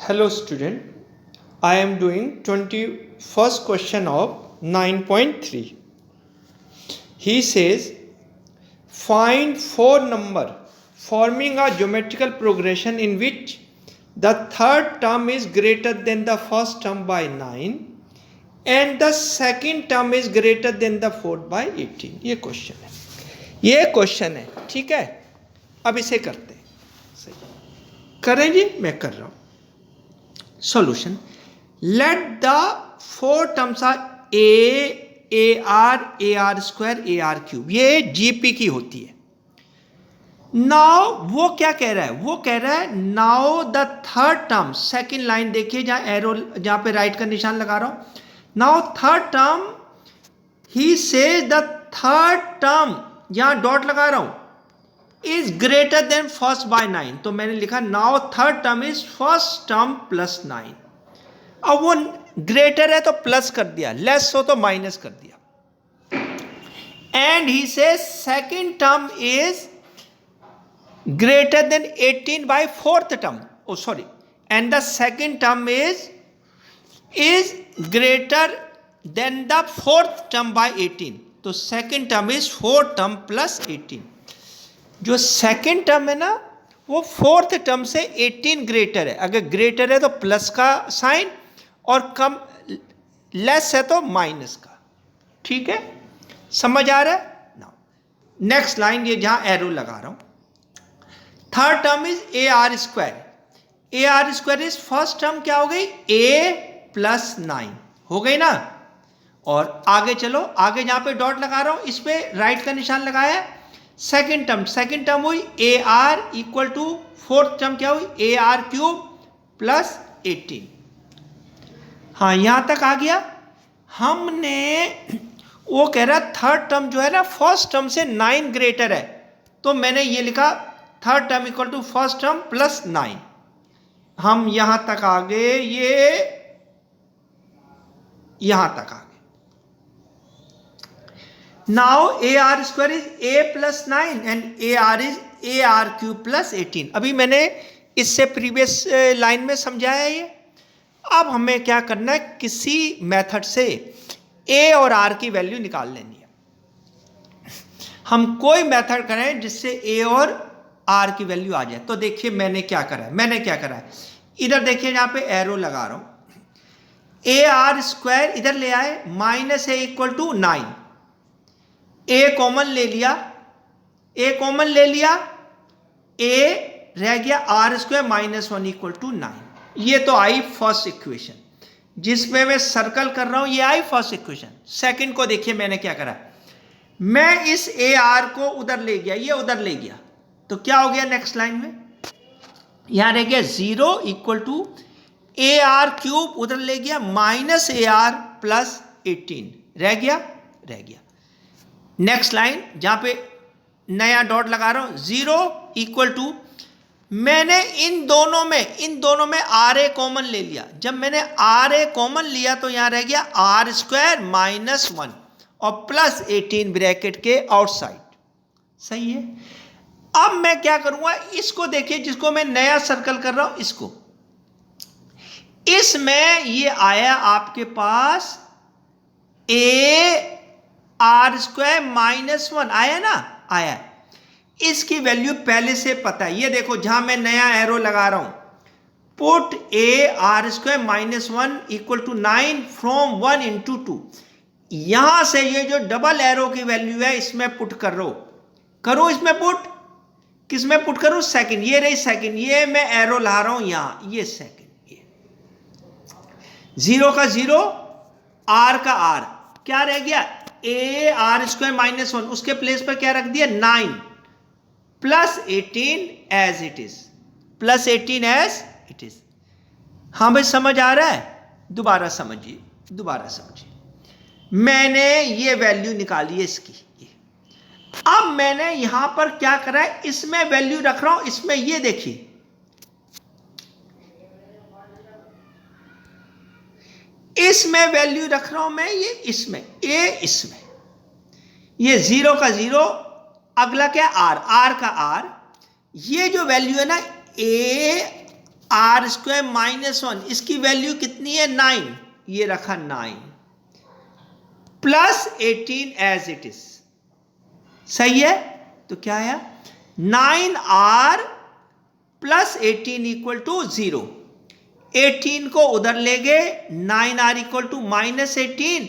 Hello student, I am doing 21st question of 9.3. He says, find four number forming a geometrical progression in which the third term is greater than the first term by 9 and the second term is greater than the fourth by 18. ये question है, ठीक है। अब इसे करते हैं, सही करें जी, मैं कर रहा हूं। Solution. Let the four terms are AR square, AR cube. ये GP की होती है। Now वो क्या कह रहा है? वो कह रहा है now the third term, second line देखिए जहां एरो, जहां पे राइट का निशान लगा रहा हूं। Now third term, he says the third term, यहां डॉट लगा रहा हूं, is greater than first by 9. तो मैंने लिखा now third term is first term plus 9. अब वो ग्रेटर है तो प्लस कर दिया, लेस हो तो माइनस कर दिया। And he says second term is greater than 18 by fourth term, oh sorry, and the second term is greater than the fourth term by 18. तो second term is fourth term plus 18। जो second term है ना, वो fourth term से 18 greater है। अगर greater है तो प्लस का साइन और कम लेस है तो माइनस का, ठीक है, समझ आ रहा है। नाउ नेक्स्ट लाइन, ये जहां एरो लगा रहा हूं, third term is AR square. AR square is first term क्या हो गई, A प्लस 9 हो गई ना। और आगे चलो, आगे जहां पे डॉट लगा रहा हूं इस पे राइट का निशान लगाया। सेकेंड टर्म हुई AR equal to fourth term क्या हुई AR क्यूब प्लस 18। हाँ, यहां तक आ गया। हमने वो कह रहा थर्ड टर्म जो है ना फर्स्ट टर्म से 9 ग्रेटर है, तो मैंने ये लिखा third term equal to first term plus 9। हम यहां तक आ गए, ये यहां तक आ गए। Now AR square is A plus 9 and AR is AR cube plus 18. अभी मैंने इससे प्रीवियस लाइन में समझाया ये। अब हमें क्या करना है, किसी मेथड से A और R की वैल्यू निकाल लेनी है। हम कोई मेथड करें जिससे A और R की वैल्यू आ जाए। तो देखिए मैंने क्या करा है, इधर देखिए जहां पे एरो लगा रहा हूं, AR स्क्वायर इधर ले आए, minus A equal to 9, A common ले लिया, A रह गया R square minus 1 equal to 9। ये तो आई फर्स्ट इक्वेशन, जिसमें मैं सर्कल कर रहा हूं, ये आई फर्स्ट इक्वेशन। सेकंड को देखिए मैंने क्या करा, मैं इस AR को उधर ले गया, ये उधर ले गया, तो क्या हो गया नेक्स्ट लाइन में, यहां रह गया 0 इक्वल टू AR क्यूब, उधर ले गया माइनस AR प्लस 18, रह गया। नेक्स्ट लाइन जहां पे नया डॉट लगा रहा हूं, 0 इक्वल टू, मैंने इन दोनों में RA कॉमन ले लिया। जब मैंने RA कॉमन लिया तो यहां रह गया R स्क्वायर माइनस 1 और प्लस 18 ब्रैकेट के आउटसाइड, सही है। अब मैं क्या करूंगा, इसको देखिए जिसको मैं नया सर्कल कर रहा हूं, इसमें ये आया आपके पास AR स्क्वायर माइनस 1 आया ना, आया। इसकी वैल्यू पहले से पता है, ये देखो जहां मैं नया एरो लगा रहा हूं, put AR square minus 1 equal to 9 from 1 into 2। यहां से ये जो डबल एरो की वैल्यू है इसमें पुट करो इसमें पुट, किस में पुट करूं, सेकंड, ये रही सेकंड, ये मैं एरो ला रहा हूं यहां, ये सेकंड, ये 0 का 0, R का R, क्या रह गया AR स्क्वायर माइनस 1, उसके प्लेस पर क्या रख दिया 9 प्लस 18 एज इट इज, हाँ भाई समझ आ रहा है, दोबारा समझिए। मैंने ये वैल्यू निकाली है इसकी, अब मैंने यहां पर क्या करा है, इसमें वैल्यू रख रहा हूं, इसमें ये देखिए, इसमें वैल्यू रख रहा हूं मैं, ये इसमें, ये 0 का 0, अगला क्या R का R, ये जो वैल्यू है ना आर स्क्वायर माइनस 1, इसकी वैल्यू कितनी है 9, ये रखा 9 प्लस 18 एज इट इज, सही है। तो क्या आया 9r प्लस 18 इक्वल टू 0। 18 को उधर ले गए, 9r equal to minus 18,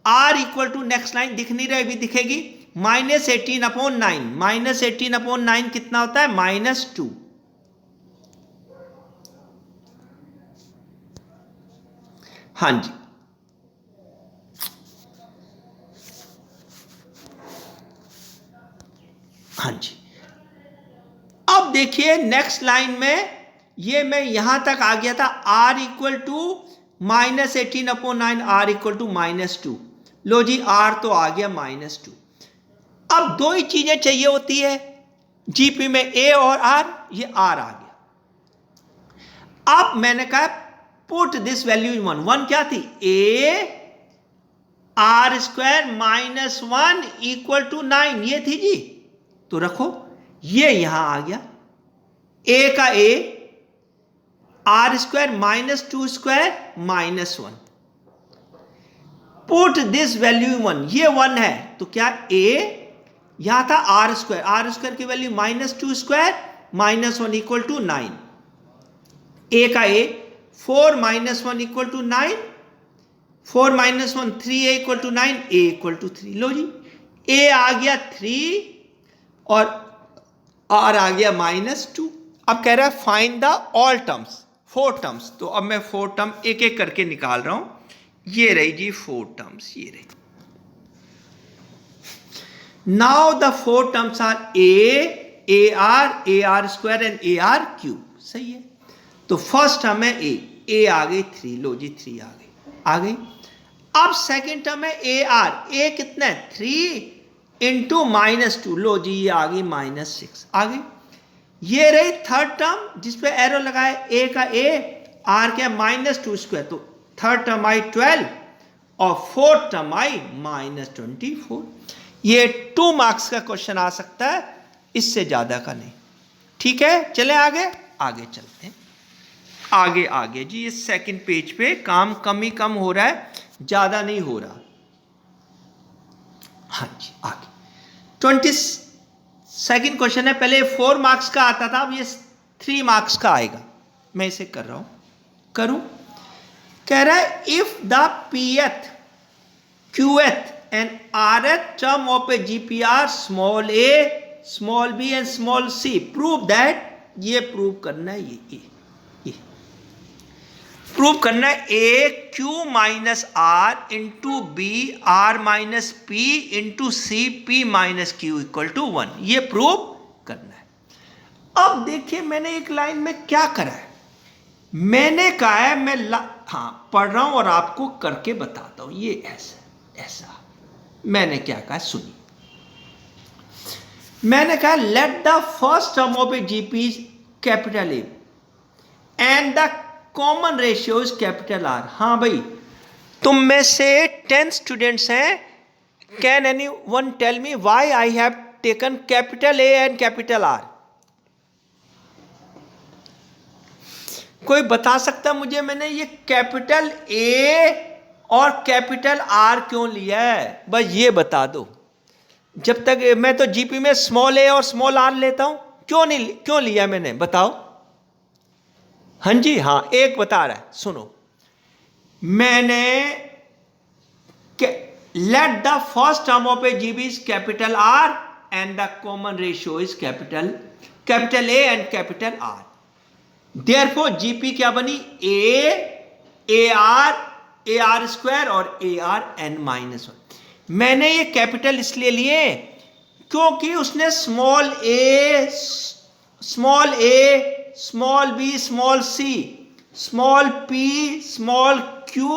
r equal to next line दिख नहीं रही, अभी दिखेगी, माइनस 18 अपॉन 9, माइनस 18 अपॉन 9 कितना होता है -2। हाँ जी, हाँ जी। अब देखिए नेक्स्ट लाइन में, ये मैं यहां तक आ गया था, r equal to minus 18 upon 9, r equal to -2। लो जी, r तो आ गया -2। अब दो ही चीजें चाहिए होती है जीपी में, a और r, ये r आ गया। अब मैंने कहा पुट दिस वैल्यू इन 1 क्या थी, a r square -1 equal to 9, ये थी जी। तो रखो, ये यहां आ गया, a का a, r square -2 square -1, put this value 1, ये 1 है तो क्या a, यहां था r स्क्वायर की value -2 square -1 equal to 9, a का a 4 -1 equal to 9, 4 -1 3a equal to 9, a equal to 3। लो जी, a आ गया 3 और r आ गया -2। अब keh रहा है find the all terms, 4 terms. तो अब मैं 4 टर्म एक एक करके निकाल रहा हूं। ये रही जी 4 टर्म्स, ये रही। Now the 4 terms are ar square and ar cube, सही है। तो फर्स्ट टर्म है a आ गई 3, लो जी 3 आ गई। अब सेकेंड टर्म है ar, a कितना है 3 इंटू -2, लो जी ये आ गई -6 आ गई। ये रही थर्ड टर्म जिसपे एरो लगाए, a का a, r क्या -2 स्क्वायर, तो थर्ड टर्म आई 12 और फोर्थ टर्म आई -24। ये 2 मार्क्स का क्वेश्चन आ सकता है, इससे ज्यादा का नहीं। ठीक है, चले आगे चलते हैं। आगे जी, इस सेकंड पेज पे काम कम ही कम हो रहा है, ज्यादा नहीं हो रहा। हाँ जी, आगे 22nd क्वेश्चन है। पहले 4 मार्क्स का आता था, अब ये 3 मार्क्स का आएगा। मैं इसे कर रहा हूं, करूं। कह रहा है if the pth, qth and rth term of A GPR small a, small b and small c, prove that, ये प्रूव करना है, ये प्रूव करना है a q minus r into B r minus p into C p minus q equal to 1, ये prove करना है। अब देखिए मैंने एक लाइन में क्या करा है, मैंने कहा है मैं पढ़ रहा हूं और आपको करके बताता हूं। ये ऐसा मैंने क्या कहा सुनिए। मैंने कहा let the first term of a GP capital A and the common ratio is capital R. हाँ भाई, तुम में से 10 स्टूडेंट्स हैं, can anyone tell me why I have taken capital A and capital R? कोई बता सकता मुझे मैंने ये कैपिटल ए और कैपिटल आर क्यों लिया है? बस ये बता दो। जब तक मैं तो जीपी में स्मॉल ए और स्मॉल आर लेता हूं, क्यों लिया मैंने, बताओ। हाँ जी, हाँ, एक बता रहा है, सुनो। मैंने late the first term of A GB is capital are and the common ratio is capital A and capital are. Therefore GP क्या बनी, ए आर स्क्वायर और ए आर n -1। मैंने ये कैपिटल इसलिए लिए क्योंकि उसने स्मॉल ए, small B, small C, small P, small Q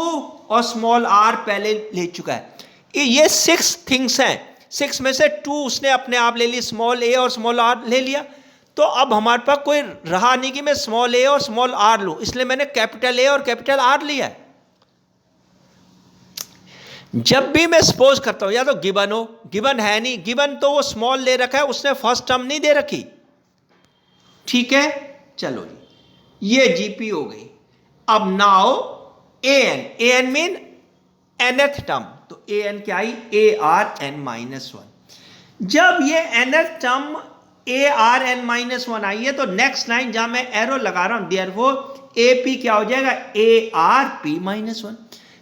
और स्मॉल आर पहले ले चुका है। ये 6 थिंग्स हैं, 6 में से 2 उसने अपने आप ले ली, स्मॉल ए और स्मॉल आर ले लिया। तो अब हमारे पास कोई रहा नहीं कि मैं स्मॉल ए और स्मॉल आर लूं, इसलिए मैंने कैपिटल ए और कैपिटल आर लिया है। जब भी मैं सपोज करता हूं, या तो गिवन हो, गिवन है नहीं, गिवन तो वो स्मॉल ले रखा है, उसने फर्स्ट टर्म नहीं दे रखी। ठीक है, चलो जी, ये जीपी हो गई। अब now n mean nth term, तो एन क्या आई, ARn-1। जब ये nth टर्म ARn-1 आई है तो नेक्स्ट लाइन जहां मैं एरो लगा रहा हूं, देयरफॉर AP क्या हो जाएगा, ARP-1।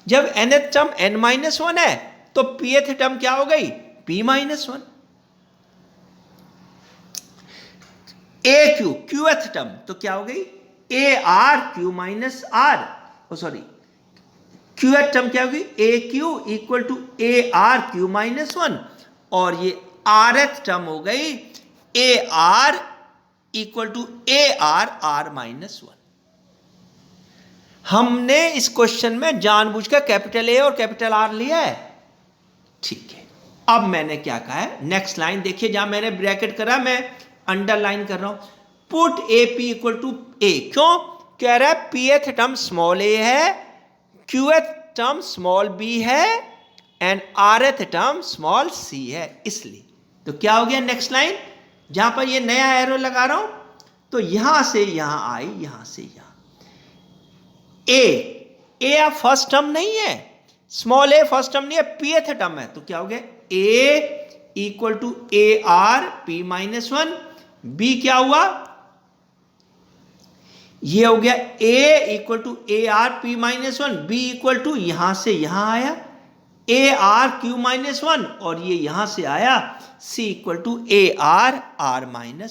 जब nth टर्म n-1 है तो pth टर्म क्या हो गई, p-1। AQ qth टर्म तो क्या हो गई, ARQ-R, सॉरी qth टर्म क्या होगी, AQ इक्वल टू ARQ-1, और ये rth टर्म हो गई AR इक्वल टू ARR-1। हमने इस क्वेश्चन में जानबूझकर कैपिटल A और कैपिटल R लिया है, ठीक है। अब मैंने क्या कहा है, नेक्स्ट लाइन देखिए, जहां मैंने ब्रैकेट करा मैं अंडरलाइन कर रहा हूं, put AP equal to A। क्यों कह रहा है, pth टर्म स्मॉल a है, qth टर्म स्मॉल b है, and rth term small c है, इसलिए। तो क्या हो गया नेक्स्ट लाइन, जहां पर ये नया एरो लगा रहा हूं, तो यहां से यहां आई, यहां से यहां a आप फर्स्ट टर्म नहीं है, स्मॉल a फर्स्ट टर्म नहीं है, pth टर्म है, तो क्या हो गया, a equal to ARP-1, b क्या हुआ, ये हो गया a equal to ARP-1, b equal to यहां से यहां आया ARQ-1, और ये यहां से आया c इक्वल टू ARR-1।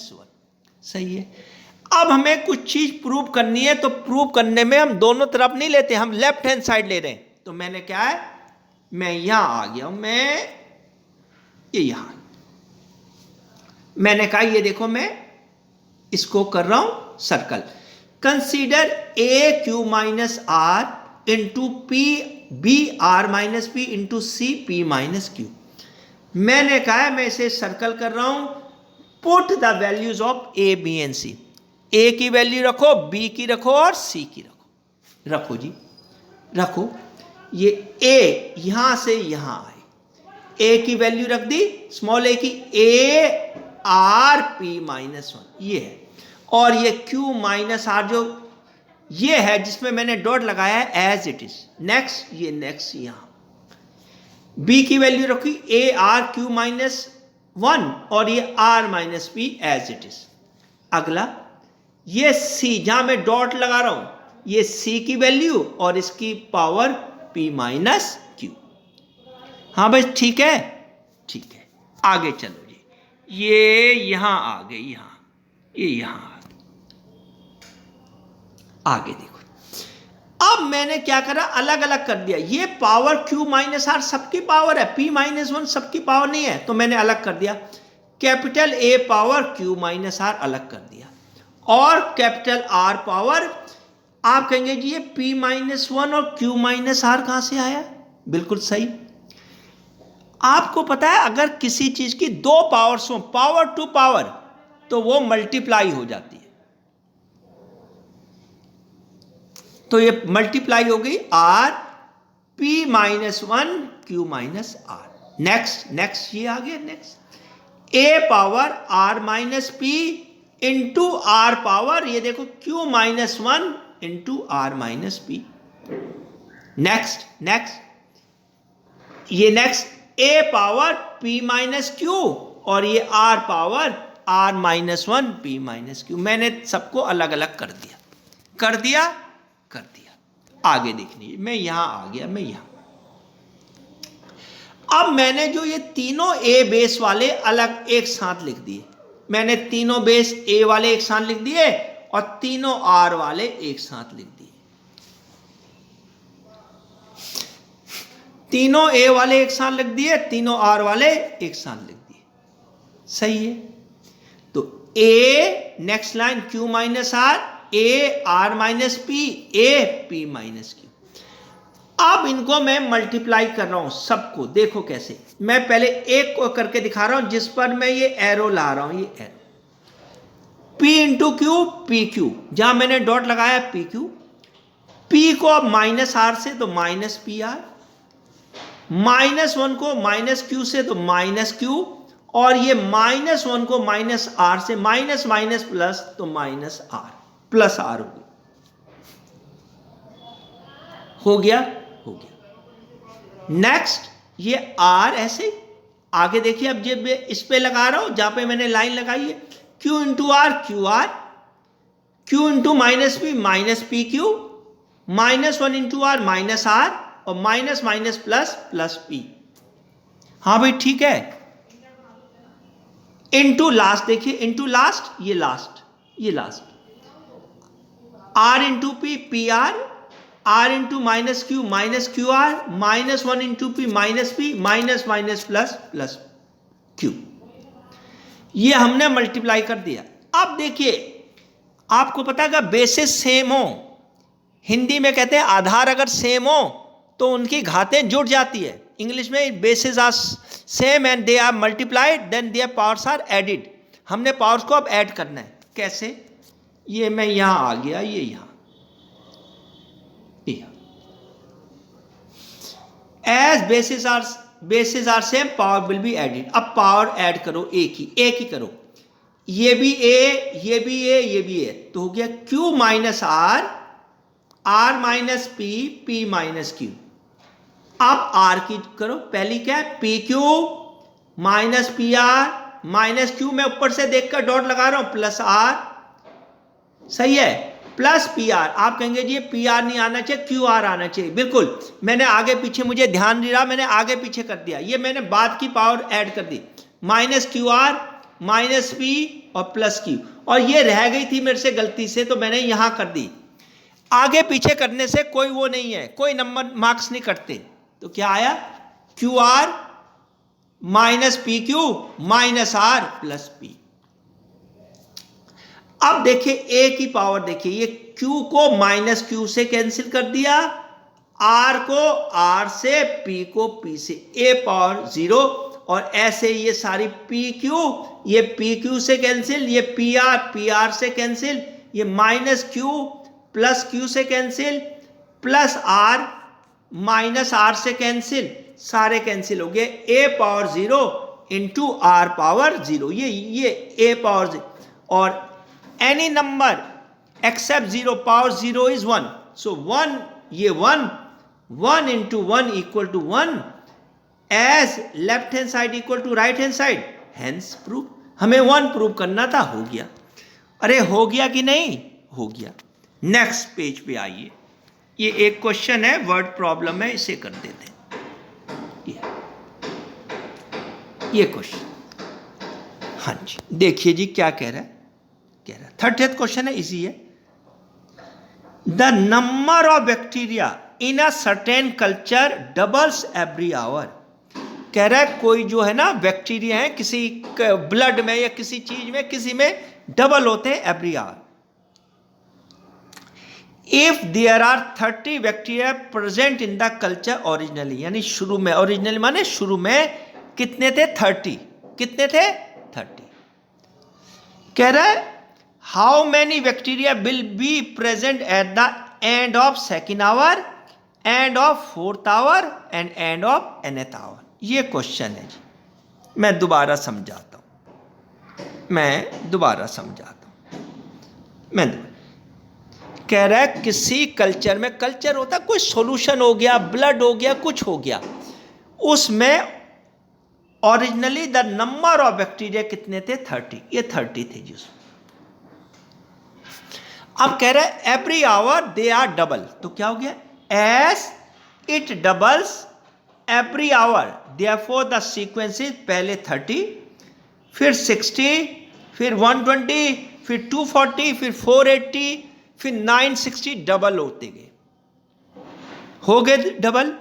सही है। अब हमें कुछ चीज प्रूव करनी है, तो प्रूव करने में हम दोनों तरफ नहीं लेते, हम लेफ्ट हैंड साइड ले रहे हैं। तो मैंने क्या है, मैं यहां आ गया हूं, मैं ये यहां, मैंने कहा ये देखो मैं इसको कर रहा हूं circle. Consider AQ-R into BR-P into CP-Q। मैंने कहा है मैं इसे सर्कल कर रहा हूं, put the values of A, B and C। A की वैल्यू रखो, B की रखो और C की रखो। रखो जी, रखो। ये A यहां से यहां आए, A की वैल्यू रख दी, स्मॉल a की ARP-1 ये है, और ये Q-R जो ये है जिसमें मैंने डॉट लगाया है एज इट इज। नेक्स्ट, ये नेक्स्ट यहां B की वैल्यू रखी ARQ-1 और ये R-P एज इट इज। अगला ये C जहां मैं डॉट लगा रहा हूं, ये C की वैल्यू और इसकी पावर P-Q। हाँ भाई ठीक है, ठीक है। आगे चलो जी, ये यहां आ गए, यहां ये यहां आ गए। आगे देखो, अब मैंने क्या करा, अलग अलग कर दिया। ये पावर Q-R सबकी पावर है, P-1 सबकी पावर नहीं है, तो मैंने अलग कर दिया। कैपिटल A पावर Q-R अलग कर दिया, और कैपिटल R पावर, आप कहेंगे जी ये P-1 और Q-R कहां से आया, बिल्कुल सही। आपको पता है अगर किसी चीज की दो पावर्स हो, पावर टू पावर, तो वो मल्टीप्लाई हो जाती है। तो ये मल्टीप्लाई हो गई R P-1 Q-R। नेक्स्ट ये आ गया, next A power R-P into R power, ये देखो Q-1 इंटू R-P। नेक्स्ट ये नेक्स्ट A पावर P-Q और ये R पावर R-1 P-Q। मैंने सबको अलग अलग कर दिया। आगे देखनी, मैं यहां आ गया, मैं यहां। अब मैंने जो ये तीनों A बेस वाले अलग एक साथ लिख दिए, मैंने तीनों बेस A वाले एक साथ लिख दिए और तीनों R वाले एक साथ लिख दिए। तीनों A वाले एक साथ लिख दिए, तीनों R वाले एक साथ लिख दिए। सही है। तो A next line Q-R, A R-P, A P-Q। अब इनको मैं मल्टीप्लाई कर रहा हूं सबको, देखो कैसे। मैं पहले एक को करके दिखा रहा हूं जिस पर मैं ये एरो ला रहा हूं, ये arrow P into Q PQ, जहां मैंने डॉट लगाया PQ। P को अब -R से तो -PR, -1 को -Q से तो -Q, और ये -1 को -R से, माइनस माइनस प्लस तो -R, प्लस R होगी। हो गया, हो गया। नेक्स्ट ये R ऐसे आगे देखिए, अब जब इस पे लगा रहा हूं जहां पे मैंने लाइन लगाई है, Q into R, Q R, Q into minus P, minus P Q, -1 into R, minus R, और minus minus plus, plus P. हाँ भाई ठीक है। इंटू लास्ट देखिए, इंटू लास्ट, ये लास्ट, ये last, R into P, P R into minus Q R, -1 into P, minus P, minus minus plus, plus Q. ये हमने मल्टीप्लाई कर दिया। अब देखिए, आपको पता है बेसिस सेम हो, हिंदी में कहते हैं आधार अगर सेम हो तो उनकी घातें जुड़ जाती है। इंग्लिश में bases are same and they are multiplied then their powers are added. हमने पावर्स को अब ऐड करना है। कैसे? ये मैं यहां आ गया, ये यहां, as bases are same power will be added. अब पावर ऐड करो, एक ही करो, ये भी ए, ये भी ए, ये भी ए, तो हो गया Q minus R, R minus P, P minus Q. अब आर की करो, पहली क्या है, P Q minus P R minus Q, मैं ऊपर से देखकर डॉट लगा रहा हूं, प्लस आर, सही है, प्लस पी आर। आप कहेंगे जी पी आर नहीं आना चाहिए, क्यू आर आना चाहिए। बिल्कुल, मैंने आगे पीछे, मुझे ध्यान नहीं रहा, मैंने आगे पीछे कर दिया, ये मैंने बाद की पावर ऐड कर दी, minus Q R, minus P और प्लस क्यू, और ये रह गई थी मेरे से गलती से, तो मैंने यहां कर दी। आगे पीछे करने से कोई वो नहीं है, कोई नंबर मार्क्स नहीं करते। तो क्या आया, Q R minus P Q minus R plus P. अब देखिए ए की पावर, देखिए ये क्यू को माइनस क्यू से कैंसिल कर दिया, आर को आर से, पी को पी से, ए पावर 0, और ऐसे ये सारी पी क्यू, ये पी क्यू से कैंसिल, ये पी आर से कैंसिल, ये माइनस क्यू प्लस क्यू से cancel, plus r minus r से कैंसिल, सारे कैंसिल हो गए। A power 0 into r power 0, ये ए पावर 0, और any number except 0 power 0 is 1, so 1, ये 1 into 1 equal to 1, as left hand side equal to right hand side, hence prove. हमें 1 prove करना था, हो गया। अरे हो गया कि नहीं? हो गया। नेक्स्ट पेज पे आइए, ये एक क्वेश्चन है, वर्ड प्रॉब्लम है, इसे कर देते हैं। ये क्वेश्चन, हाँ जी, देखिए जी क्या कह रहा है, 30th क्वेश्चन है, इजी है। The number of bacteria in a certain culture doubles every our. कह रहा है कोई जो है ना बैक्टीरिया है किसी ब्लड में या किसी चीज में, किसी में डबल होते हैं every hour. If there are 30 bacteria present in the culture originally, यानी शुरू में, ओरिजिनली माने शुरू में कितने थे? 30। कितने थे? 30। कह रहा है how many bacteria will be present at the end of second hour, end of 4th hour end end of nth hour. ये क्वेश्चन है जी, मैं दोबारा समझाता हूं, कह रहा है किसी कल्चर में, कल्चर होता है कोई सॉल्यूशन हो गया, ब्लड हो गया, कुछ हो गया, उसमें originally the number of bacteria कितने थे? 30। ये 30 थे जी। अब कह रहा है every hour they are double, तो क्या हो गया? As it doubles every hour, therefore the sequence is पहले 30, फिर 60, फिर 120, फिर 240, फिर 480, फिर 960, डबल होते गए। हो गए डबल?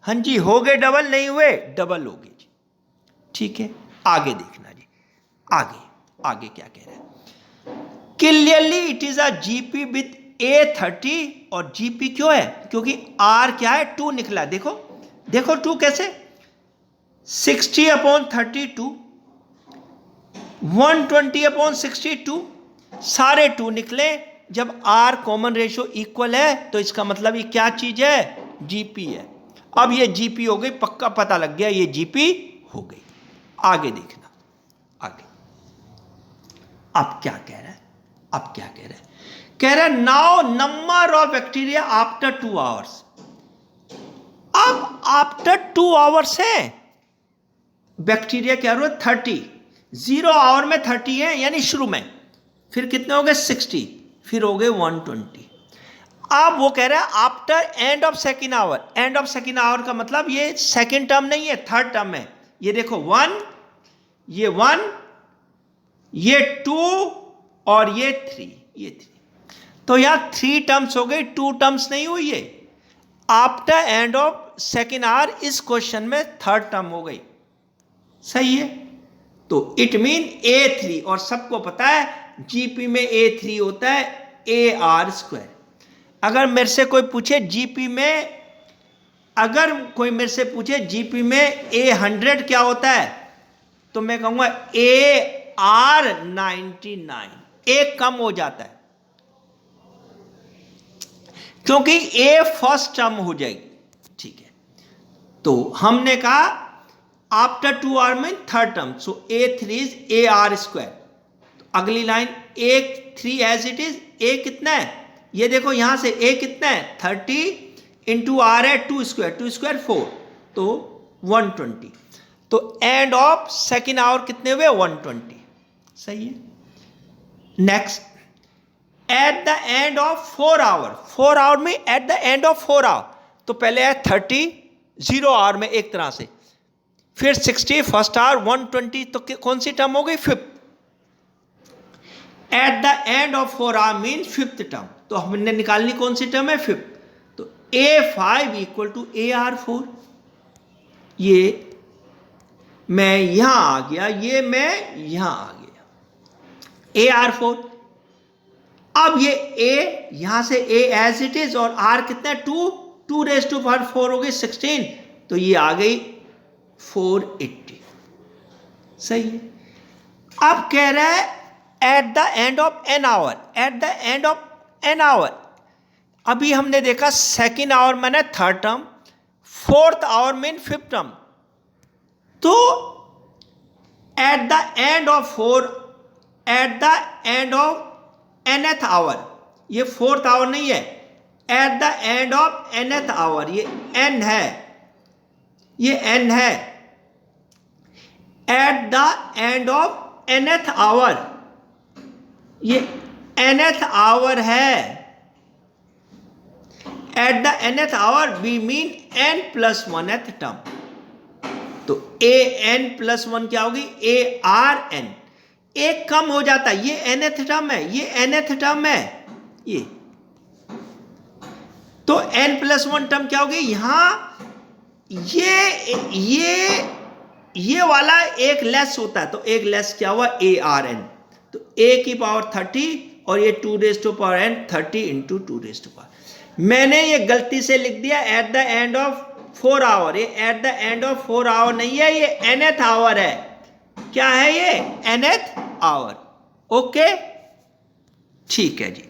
हाँ जी हो गए डबल, नहीं हुए डबल हो गए जी। ठीक है, आगे देखना जी, आगे क्या कह रहा है। Clearly it is a GP with A30, और जीपी क्यों है? क्योंकि आर क्या है? 2 निकला। देखो 2 कैसे, 60/32, 120/62, सारे 2 निकले। जब आर कॉमन रेशो इक्वल है तो इसका मतलब ये क्या चीज है? जीपी है। अब ये जीपी हो गई, पक्का पता लग गया, ये जीपी हो गई। आगे देखना, आगे अब क्या कह रहा है, कह रहा है now number of bacteria after 2 hours. अब आफ्टर 2 आवर्स है, बैक्टीरिया क्या हुआ 30, 0 आवर में 30 है यानी शुरू में, फिर कितने हो गए 60, फिर हो गए 120। अब वो कह रहा है after and of second hour. End of second our का मतलब ये सेकेंड टर्म नहीं है, थर्ड टर्म है। ये देखो 1, ये 1, ये 2 और ये 3, ये 3। तो यहाँ 3 टर्म्स हो गई, 2 टर्म्स नहीं हुई है। After and of second our इस क्वेश्चन में थर्ड टर्म हो गई, सही है। तो इट मीन A3, और सबको पता है जीपी में A3 होता है AR²। अगर मेरे से कोई पूछे जीपी में, अगर कोई मेरे से पूछे जीपी में A100 क्या होता है, तो मैं कहूंगा AR99, एक कम हो जाता है क्योंकि A फर्स्ट टर्म हो जाएगी, ठीक है। तो हमने कहा आफ्टर 2 आवर में third term, so A3 is AR²। तो अगली line A3 as it is, A कितना है, ये देखो यहां से A कितना है 30 इंटू R है 2 स्क्वायर, 2 स्क्वायर 4, तो 120। तो एंड ऑफ सेकेंड आवर कितने हुए 120, सही है। Next, at the end of 4 hour, 4 hour में at the end of 4 hour, तो पहले है 30 0 आवर में एक तरह से, फिर 60 फर्स्ट आवर 120, तो कौन सी टर्म हो गई fifth. At the end of 4 hour mean fifth term, तो हमने निकालनी कौन सी टर्म है फिफ्थ। तो A5 इक्वल टू AR4, ये मैं यहां आ गया, ये मैं यहां आ गया AR4। अब ये A यहां से A एज इट इज और R कितना है 2, 2 रेज़ टू पावर 4 हो गई 16, तो ये आ गई 480, सही है। अब कह रहा है at the end of N hour, at the end of N hour. अभी हमने देखा सेकेंड आवर मैंने third term, fourth hour mean fifth term, तो at the end of 4, at the end of nth hour, ये fourth hour नहीं है, at the end of nth hour, ये N है, ये एन है। At the end of nth hour, ये nth hour है। At the nth hour we mean n plus 1th term, तो an+1 क्या होगी ARN, एक कम हो जाता है, ये nth टर्म है, ये nth टर्म है, ये तो n+1 टर्म क्या होगी यहां, ये वाला एक लेस होता है, तो एक लेस क्या हुआ ARN, तो A की पावर 30 और ये 2 raise to power n 30 into 2 raise to power. मैंने ये गलती से लिख दिया at the end of 4 hour, ये at the end of 4 hour नहीं है, ये nth आवर है। क्या है ये nth आवर, ओके ठीक है जी।